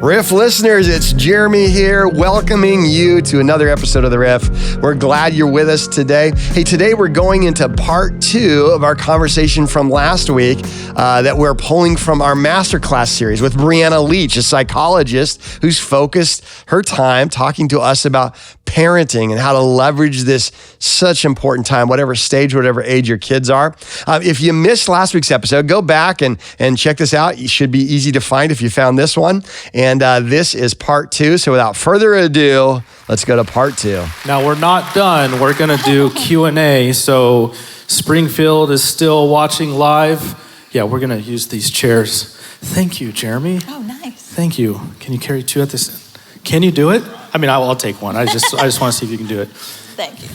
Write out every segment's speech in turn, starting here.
Riff listeners, it's Jeremy here, welcoming you to another episode of The Riff. We're glad you're with us today. Hey, today we're going into part 2 of our conversation from last week that we're pulling from our Masterclass series with Briana Leach, a psychologist who's focused her time talking to us about parenting and how to leverage this such important time, whatever stage, whatever age your kids are. If you missed last week's episode, go back and check this out. It should be easy to find if you found this one. And this is part 2. So without further ado, let's go to part 2. Now we're not done. We're going to do Q&A. So Springfield is still watching live. Yeah, we're going to use these chairs. Thank you, Jeremy. Oh, nice. Thank you. Can you carry 2 at this? Can you do it? I mean, I'll take one. I just want to see if you can do it. Thank you.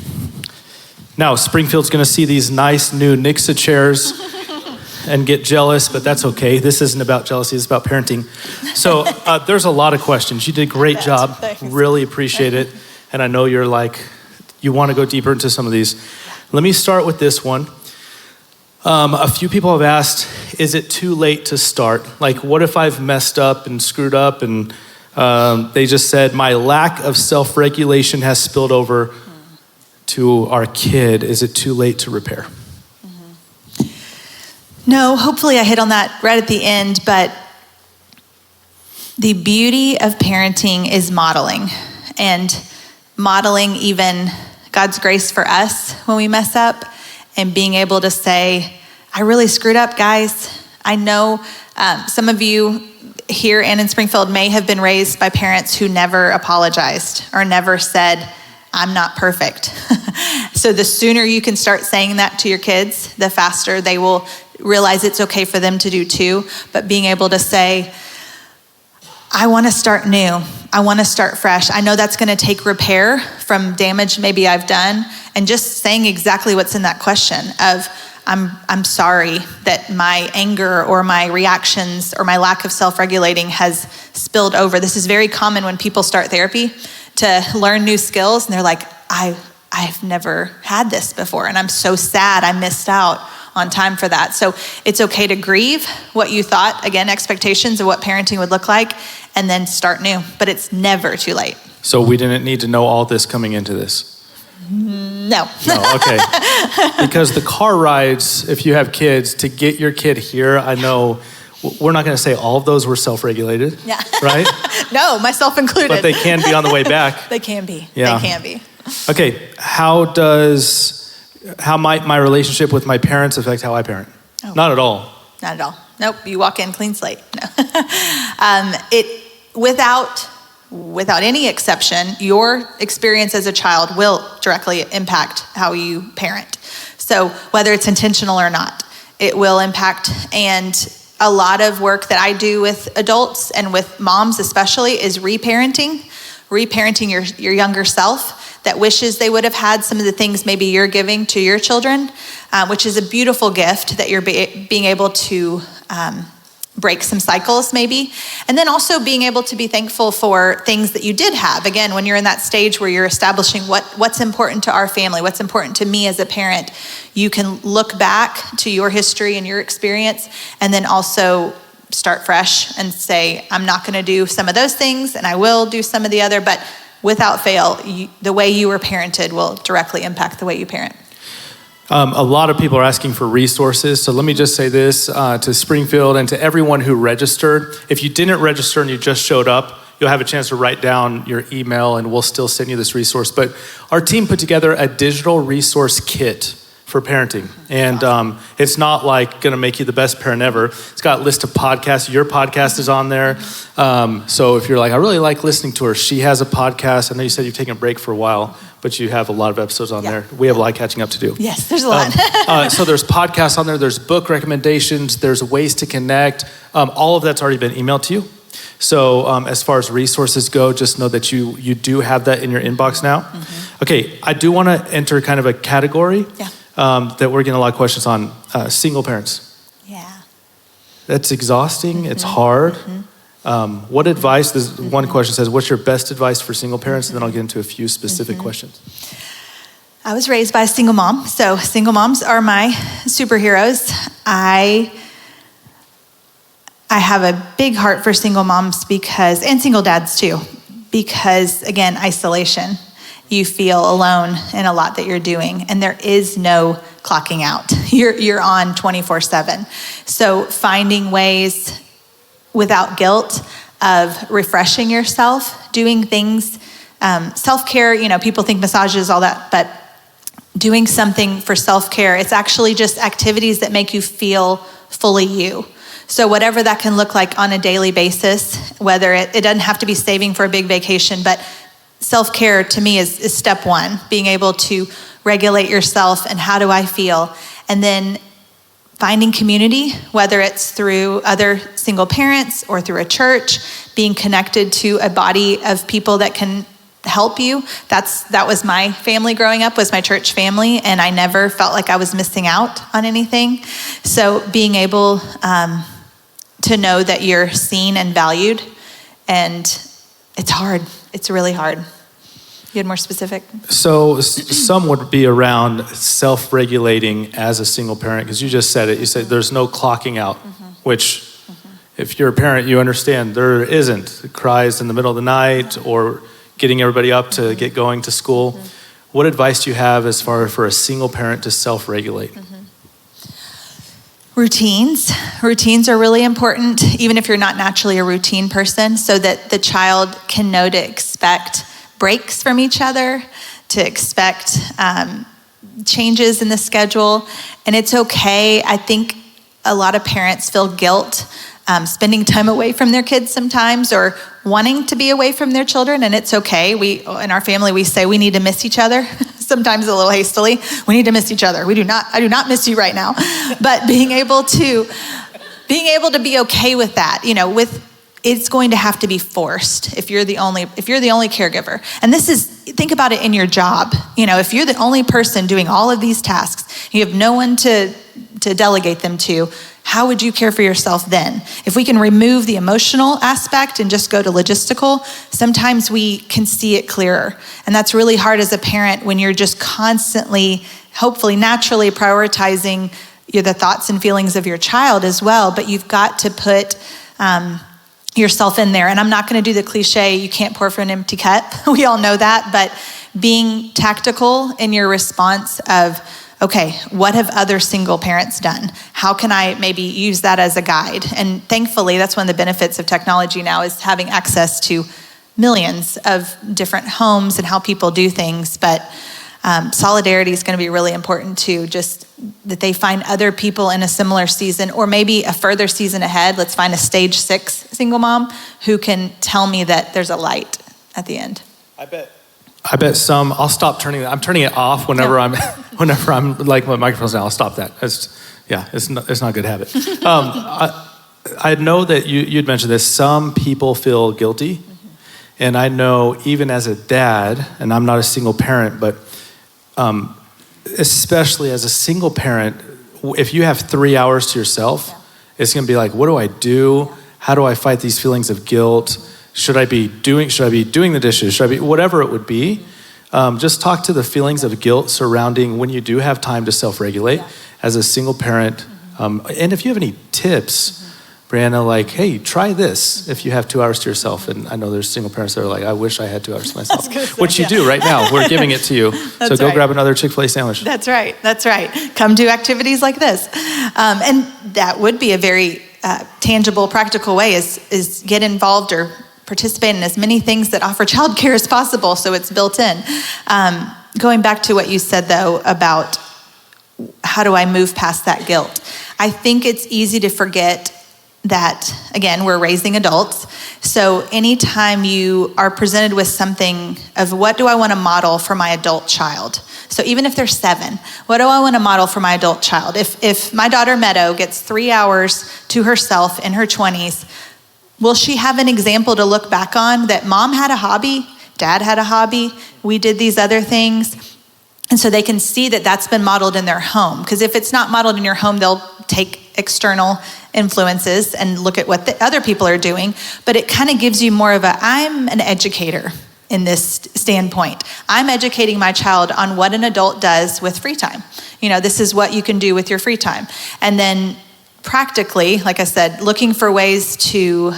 Now, Springfield's going to see these nice new Nixa chairs and get jealous, but that's okay. This isn't about jealousy. It's about parenting. So there's a lot of questions. You did a great job. Thanks. Really appreciate it. And I know you're like, you want to go deeper into some of these. Let me start with this one. A few people have asked, is it too late to start? Like, what if I've messed up and screwed up and they just said, my lack of self-regulation has spilled over to our kid. Is it too late to repair? No, hopefully I hit on that right at the end, but the beauty of parenting is modeling, and modeling even God's grace for us when we mess up, and being able to say, I really screwed up, guys. I know some of you here and in Springfield may have been raised by parents who never apologized or never said, I'm not perfect. So the sooner you can start saying that to your kids, the faster they will realize it's okay for them to do too. But being able to say, I want to start new. I want to start fresh. I know that's going to take repair from damage maybe I've done. And just saying exactly what's in that question of, I'm sorry that my anger or my reactions or my lack of self-regulating has spilled over. This is very common when people start therapy to learn new skills, and they're like, I've never had this before, and I'm so sad I missed out on time for that. So it's okay to grieve what you thought, again, expectations of what parenting would look like, and then start new, but it's never too late. So we didn't need to know all this coming into this? No. No, okay. Because the car rides, if you have kids, to get your kid here, I know we're not going to say all of those were self-regulated, Yeah. right? No, myself included. But they can be on the way back. They can be. Yeah. They can be. Okay, how might my relationship with my parents affect how I parent? Oh. Not at all. Not at all. Nope, you walk in clean slate. No. Without any exception, your experience as a child will directly impact how you parent. So whether it's intentional or not, it will impact. And a lot of work that I do with adults and with moms especially is reparenting your younger self that wishes they would have had some of the things maybe you're giving to your children, which is a beautiful gift that you're being able to break some cycles maybe. And then also being able to be thankful for things that you did have. Again, when you're in that stage where you're establishing what's important to our family, what's important to me as a parent, you can look back to your history and your experience, and then also start fresh and say, I'm not gonna do some of those things, and I will do some of the other, but without fail, the way you were parented will directly impact the way you parent. A lot of people are asking for resources, so let me just say this to Springfield and to everyone who registered. If you didn't register and you just showed up, you'll have a chance to write down your email and we'll still send you this resource. But our team put together a digital resource kit for parenting. And it's not like gonna make you the best parent ever. It's got a list of podcasts. Your podcast is on there. So if you're like, I really like listening to her, she has a podcast. I know you said you've taken a break for a while, but you have a lot of episodes on there. We have a lot catching up to do. Yes, there's a lot. So there's podcasts on there, there's book recommendations, there's ways to connect. All of that's already been emailed to you. So as far as resources go, just know that you do have that in your inbox now. Mm-hmm. Okay, I do wanna enter kind of a category that we're getting a lot of questions on, single parents. Yeah. That's exhausting, it's hard. What advice, this one question says, what's your best advice for single parents? And then I'll get into a few specific questions. I was raised by a single mom, so single moms are my superheroes. I have a big heart for single moms and single dads too, because again, isolation. You feel alone in a lot that you're doing, and there is no clocking out. You're on 24/7. So finding ways without guilt of refreshing yourself, doing things, self-care, people think massages, all that, but doing something for self-care, it's actually just activities that make you feel fully you. So whatever that can look like on a daily basis, whether it doesn't have to be saving for a big vacation, but self-care to me is step one, being able to regulate yourself and how do I feel? And then finding community, whether it's through other single parents or through a church, being connected to a body of people that can help you. That was my family growing up, was my church family, and I never felt like I was missing out on anything. So being able to know that you're seen and valued, and it's hard. It's really hard. You had more specific? So some would be around self-regulating as a single parent, because you just said it. You said there's no clocking out, which if you're a parent, you understand there isn't. It cries in the middle of the night or getting everybody up to get going to school. What advice do you have as far as for a single parent to self-regulate? Routines. Routines are really important, even if you're not naturally a routine person, so that the child can know to expect breaks from each other, to expect changes in the schedule. And it's okay. I think a lot of parents feel guilt spending time away from their kids sometimes, or wanting to be away from their children, and it's okay. In our family, we say we need to miss each other, sometimes a little hastily. We need to miss each other. I do not miss you right now. But being able to be okay with that, it's going to have to be forced if you're the only caregiver. And think about it in your job. If you're the only person doing all of these tasks, you have no one to delegate them to, how would you care for yourself then? If we can remove the emotional aspect and just go to logistical, sometimes we can see it clearer. And that's really hard as a parent when you're just constantly, hopefully naturally prioritizing the thoughts and feelings of your child as well, but you've got to put yourself in there. And I'm not going to do the cliche, you can't pour from an empty cup. We all know that, but being tactical in your response of, okay, what have other single parents done? How can I maybe use that as a guide? And thankfully, that's one of the benefits of technology now, is having access to millions of different homes and how people do things. But solidarity is going to be really important too, just that they find other people in a similar season, or maybe a further season ahead. Let's find a stage 6 single mom who can tell me that there's a light at the end. I bet some, I'm turning it off whenever I'm like, my microphone's down, I'll stop that. It's not a good habit. I know that you'd mentioned this, some people feel guilty. And I know even as a dad, and I'm not a single parent, but especially as a single parent, if you have 3 hours to yourself, it's gonna be like, what do I do? How do I fight these feelings of guilt? Should I be doing the dishes? Should I be, whatever it would be. Just talk to the feelings of guilt surrounding when you do have time to self-regulate as a single parent. And if you have any tips, Briana, like, hey, try this if you have 2 hours to yourself. And I know there's single parents that are like, I wish I had 2 hours to myself, which you do right now. We're giving it to you. So go grab another Chick-fil-A sandwich. That's right. Come do activities like this. And that would be a very tangible, practical way is get involved or participate in as many things that offer childcare as possible, so it's built in. Going back to what you said, though, about how do I move past that guilt? I think it's easy to forget that, again, we're raising adults. So anytime you are presented with something of what do I want to model for my adult child? So even if they're 7, what do I want to model for my adult child? If my daughter Meadow gets 3 hours to herself in her 20s, will she have an example to look back on that mom had a hobby, dad had a hobby, we did these other things? And so they can see that that's been modeled in their home. Because if it's not modeled in your home, they'll take external influences and look at what the other people are doing. But it kind of gives you more of I'm an educator in this standpoint. I'm educating my child on what an adult does with free time. This is what you can do with your free time. And then practically, like I said, looking for ways to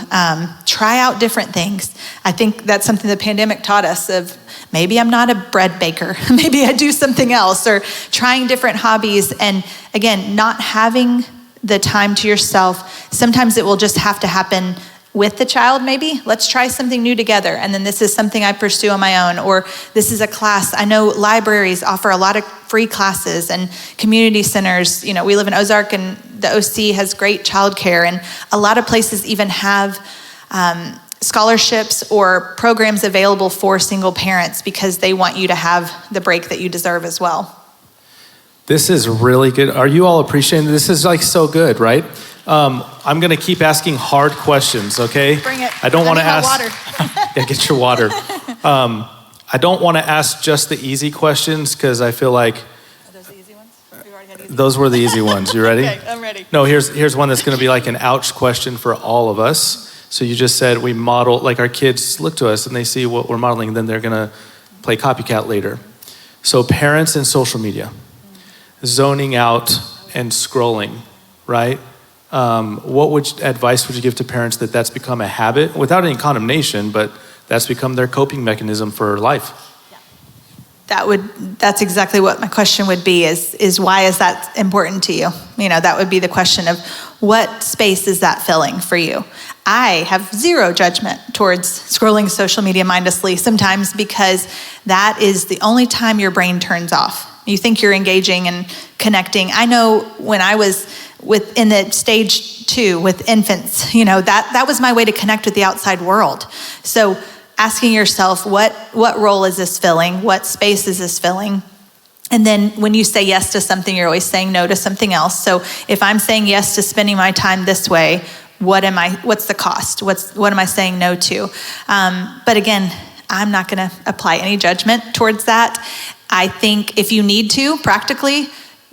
try out different things. I think that's something the pandemic taught us of maybe I'm not a bread baker. Maybe I do something else, or trying different hobbies. And again, not having the time to yourself. Sometimes it will just have to happen with the child, maybe. Let's try something new together. And then this is something I pursue on my own, or this is a class. I know libraries offer a lot of free classes, and community centers. You know, we live in Ozark, and the OC has great childcare, and a lot of places even have scholarships or programs available for single parents because they want you to have the break that you deserve as well. This is really good. Are you all appreciating this? Is like so good, right? I'm going to keep asking hard questions, okay? Bring it. I don't want to ask. Water. Yeah, get your water. I don't want to ask just the easy questions because I feel like. Are those the easy ones? We've already had easy those were the easy ones. You ready? Okay, I'm ready. No, here's one that's going to be like an ouch question for all of us. So you just said we model, like our kids look to us and they see what we're modeling, and then they're going to play copycat later. So parents and social media, zoning out and scrolling, right? What advice would you give to parents that's become a habit without any condemnation, but that's become their coping mechanism for life? That's exactly what my question would be is why is that important to you? You know, that would be the question of what space is that filling for you? I have zero judgment towards scrolling social media mindlessly sometimes, because that is the only time your brain turns off. You think you're engaging and connecting. I know when I was in the stage 2 with infants, you know, that was my way to connect with the outside world. So asking yourself, what role is this filling? What space is this filling? And then when you say yes to something, you're always saying no to something else. So if I'm saying yes to spending my time this way, what's the cost? What am I saying no to? But again, I'm not going to apply any judgment towards that. I think if you need to, practically,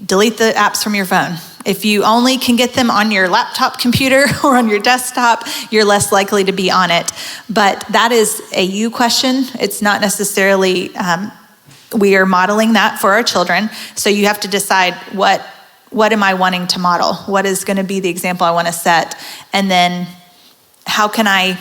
delete the apps from your phone. If you only can get them on your laptop computer or on your desktop, you're less likely to be on it. But that is a you question. It's not necessarily, we are modeling that for our children. So you have to decide what am I wanting to model? What is going to be the example I want to set? And then how can I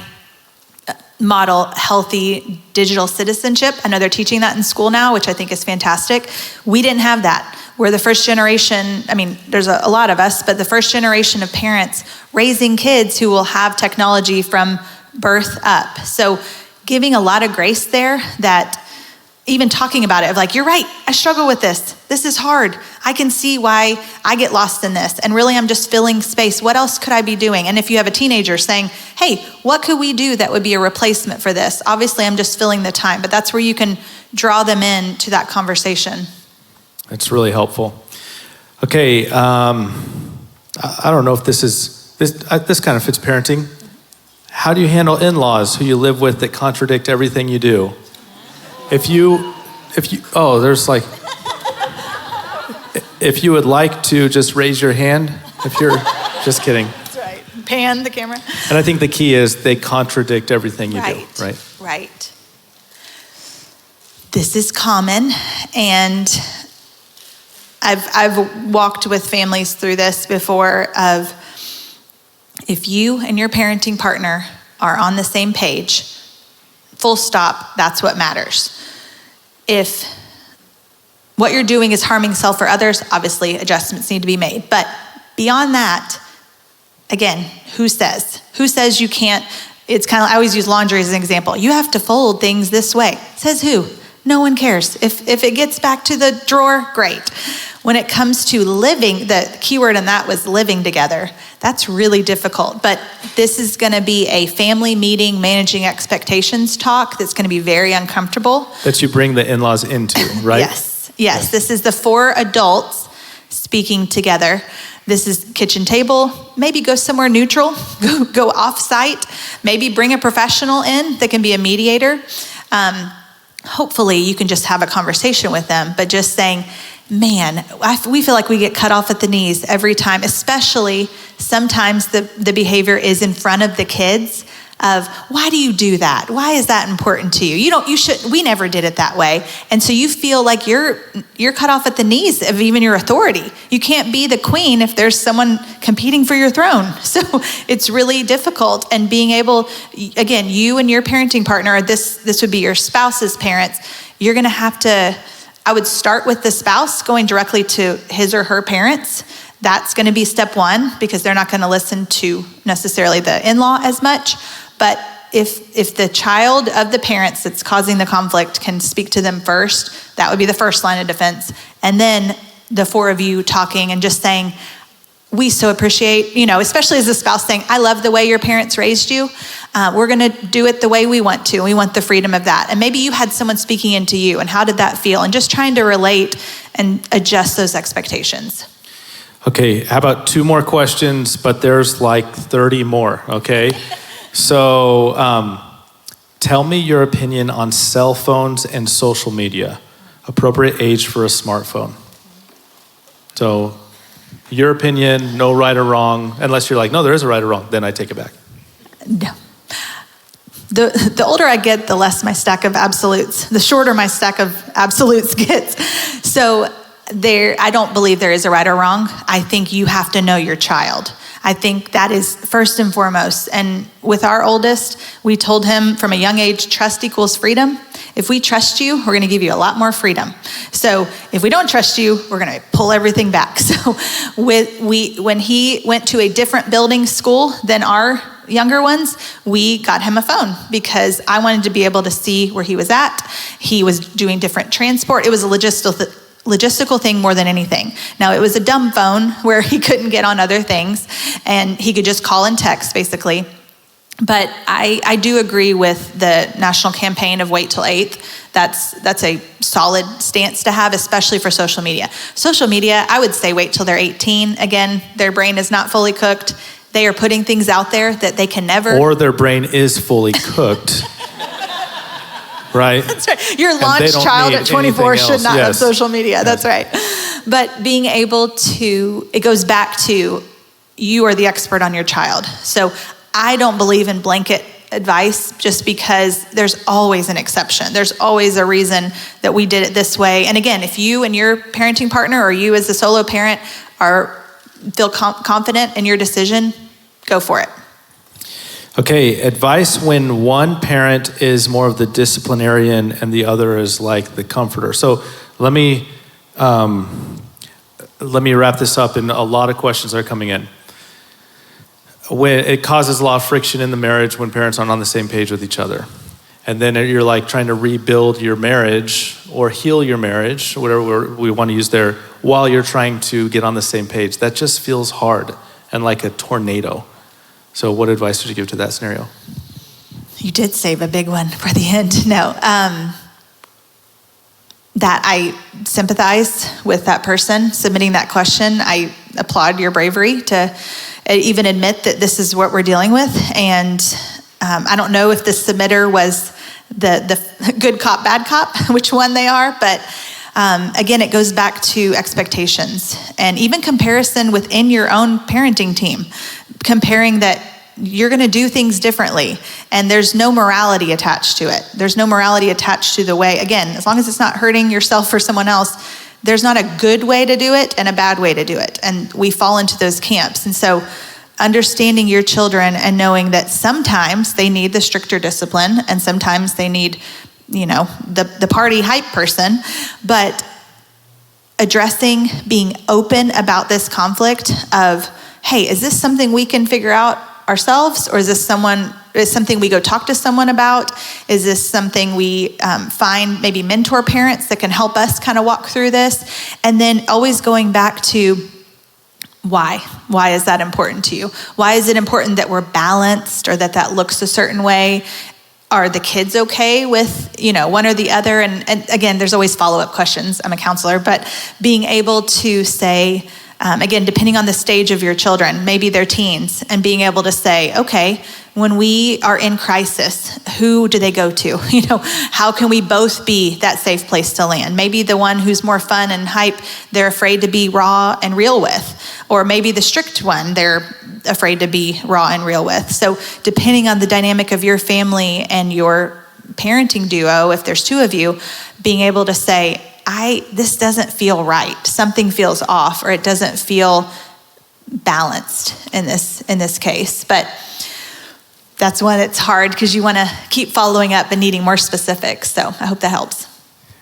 model healthy digital citizenship? I know they're teaching that in school now, which I think is fantastic. We didn't have that. We're the first generation, I mean, there's a lot of us, but the first generation of parents raising kids who will have technology from birth up. So giving a lot of grace there, that even talking about it, of like, you're right, I struggle with this. This is hard. I can see why I get lost in this. And really, I'm just filling space. What else could I be doing? And if you have a teenager saying, hey, what could we do that would be a replacement for this? Obviously, I'm just filling the time, but that's where you can draw them in to that conversation. That's really helpful. Okay, I don't know if this kind of fits parenting. How do you handle in-laws who you live with that contradict everything you do? If you would like to just raise your hand, if you're, just kidding. That's right. Pan the camera. And I think the key is they contradict everything you do, right? Right. This is common, and I've walked with families through this before of, if you and your parenting partner are on the same page, full stop, that's what matters. If what you're doing is harming self or others, obviously adjustments need to be made. But beyond that, again, who says? Who says you can't? It's kind of, I always use laundry as an example. You have to fold things this way. Says who? No one cares. If it gets back to the drawer, great. When it comes to living, the key word in that was living together. That's really difficult. But this is going to be a family meeting, managing expectations talk that's going to be very uncomfortable. That you bring the in-laws into, right? Yes. This is the 4 adults speaking together. This is kitchen table. Maybe go somewhere neutral, go off-site. Maybe bring a professional in that can be a mediator. Hopefully you can just have a conversation with them, but just saying, man, we feel like we get cut off at the knees every time, especially sometimes the behavior is in front of the kids. of, why do you do that? Why is that important to you? We never did it that way. And so you feel like you're cut off at the knees of even your authority. You can't be the queen if there's someone competing for your throne. So it's really difficult. And being able, again, you and your parenting partner, this would be your spouse's parents, you're going to have to, I would start with the spouse going directly to his or her parents. That's going to be step one, because they're not going to listen to necessarily the in-law as much. But if the child of the parents that's causing the conflict can speak to them first, that would be the first line of defense. And then the four of you talking and just saying, we so appreciate, especially as a spouse saying, I love the way your parents raised you. We're going to do it the way we want to. We want the freedom of that. And maybe you had someone speaking into you, and how did that feel? And just trying to relate and adjust those expectations. Okay, how about 2 more questions, but there's like 30 more, okay? So tell me your opinion on cell phones and social media. Appropriate age for a smartphone. So your opinion, no right or wrong, unless you're like, no, there is a right or wrong, then I take it back. No. The older I get, the less my stack of absolutes, the shorter my stack of absolutes gets. So I don't believe there is a right or wrong. I think you have to know your child. I think that is first and foremost. And with our oldest, we told him from a young age, trust equals freedom. If we trust you, we're going to give you a lot more freedom. So if we don't trust you, we're going to pull everything back. So when he went to a different building school than our younger ones, we got him a phone because I wanted to be able to see where he was at. He was doing different transport. It was a logistical thing more than anything. Now, it was a dumb phone where he couldn't get on other things and he could just call and text basically. But I do agree with the national campaign of wait till 8th. That's a solid stance to have, especially for social media. Social media, I would say wait till they're 18. Again, their brain is not fully cooked. They are putting things out there that they can never. Or their brain is fully cooked. Right? That's right. Your launch child at 24 should not have social media. That's right. But being able to, it goes back to you are the expert on your child. So I don't believe in blanket advice just because there's always an exception. There's always a reason that we did it this way. And again, if you and your parenting partner or you as a solo parent feel confident in your decision, go for it. Okay, advice when one parent is more of the disciplinarian and the other is like the comforter. So let me wrap this up, and a lot of questions are coming in. When it causes a lot of friction in the marriage when parents aren't on the same page with each other. And then you're like trying to rebuild your marriage or heal your marriage, whatever we want to use there, while you're trying to get on the same page. That just feels hard and like a tornado. So what advice would you give to that scenario? You did save a big one for the end. No, that I sympathize with that person submitting that question. I applaud your bravery to even admit that this is what we're dealing with. And I don't know if the submitter was the good cop, bad cop, which one they are, but again, it goes back to expectations and even comparison within your own parenting team, comparing that you're going to do things differently and there's no morality attached to it. There's no morality attached to the way, again, as long as it's not hurting yourself or someone else, there's not a good way to do it and a bad way to do it. And we fall into those camps. And so understanding your children and knowing that sometimes they need the stricter discipline and sometimes they need, the party hype person, but addressing, being open about this conflict of, hey, is this something we can figure out ourselves, or is this something we go talk to someone about? Is this something we find maybe mentor parents that can help us kind of walk through this? And then always going back to why? Why is that important to you? Why is it important that we're balanced or that looks a certain way? Are the kids okay with, one or the other? And again, there's always follow-up questions. I'm a counselor, but being able to say, again, depending on the stage of your children, maybe they're teens, and being able to say, okay, when we are in crisis, who do they go to? How can we both be that safe place to land? Maybe the one who's more fun and hype, they're afraid to be raw and real with. Or maybe the strict one, they're afraid to be raw and real with. So depending on the dynamic of your family and your parenting duo, if there's two of you, being able to say, this doesn't feel right. Something feels off, or it doesn't feel balanced in this case. But that's when it's hard, because you want to keep following up and needing more specifics. So I hope that helps.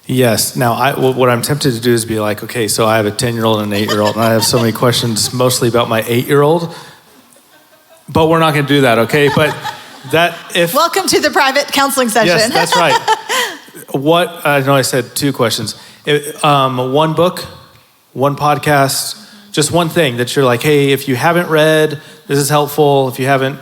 Yes. Now, what I'm tempted to do is be like, okay, so I have a 10-year-old and an 8-year-old, and I have so many questions, mostly about my 8-year-old. But we're not going to do that, okay? But welcome to the private counseling session. Yes, that's right. I know I said 2 questions. One book, one podcast, just one thing that you're like, hey, if you haven't read, this is helpful. If you haven't,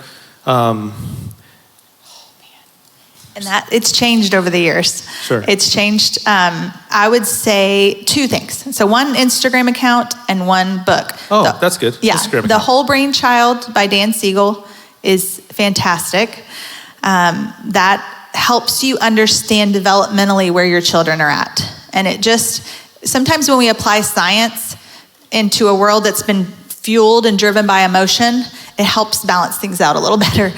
and that it's changed over the years. Sure. It's changed. I would say 2 things. So one Instagram account and one book. Oh, that's good. Yeah. Instagram The account. Whole Brain Child by Dan Siegel is fantastic. That helps you understand developmentally where your children are at. And it just, sometimes when we apply science into a world that's been fueled and driven by emotion, it helps balance things out a little better.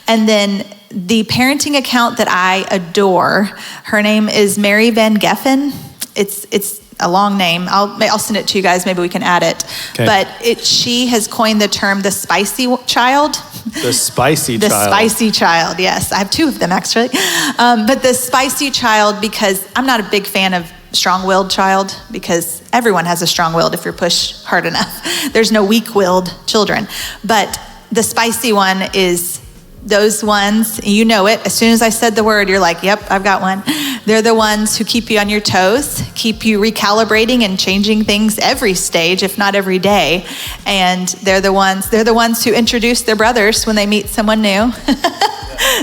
And then the parenting account that I adore, her name is Mary Van Geffen. It's a long name. I'll send it to you guys. Maybe we can add it. Okay. But she has coined the term the spicy child. The spicy The child. spicy child, yes. I have 2 of them, actually. But the spicy child, because I'm not a big fan of strong-willed child, because everyone has a strong-willed if you're pushed hard enough. There's no weak-willed children. But the spicy one is those ones, you know it. As soon as I said the word, you're like, yep, I've got one. They're the ones who keep you on your toes, keep you recalibrating and changing things every stage, if not every day. And they're the ones who introduce their brothers when they meet someone new.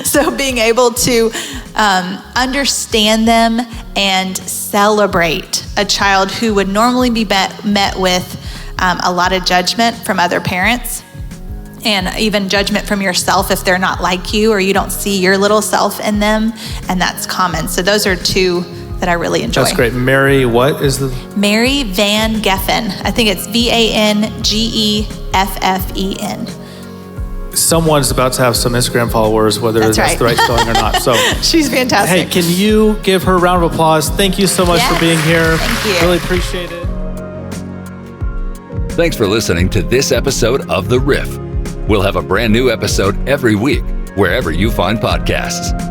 So being able to understand them and celebrate a child who would normally be met with a lot of judgment from other parents, and even judgment from yourself if they're not like you or you don't see your little self in them, and that's common. So those are 2 that I really enjoy. That's great. Mary, what is the? Mary Van Geffen. I think it's VanGeffen. Someone's about to have some Instagram followers, whether that's right. the right spelling or not. So She's fantastic. hey, can you give her a round of applause? Thank you so much for being here. Thank you. Really appreciate it. Thanks for listening to this episode of The Riff. We'll have a brand new episode every week, wherever you find podcasts.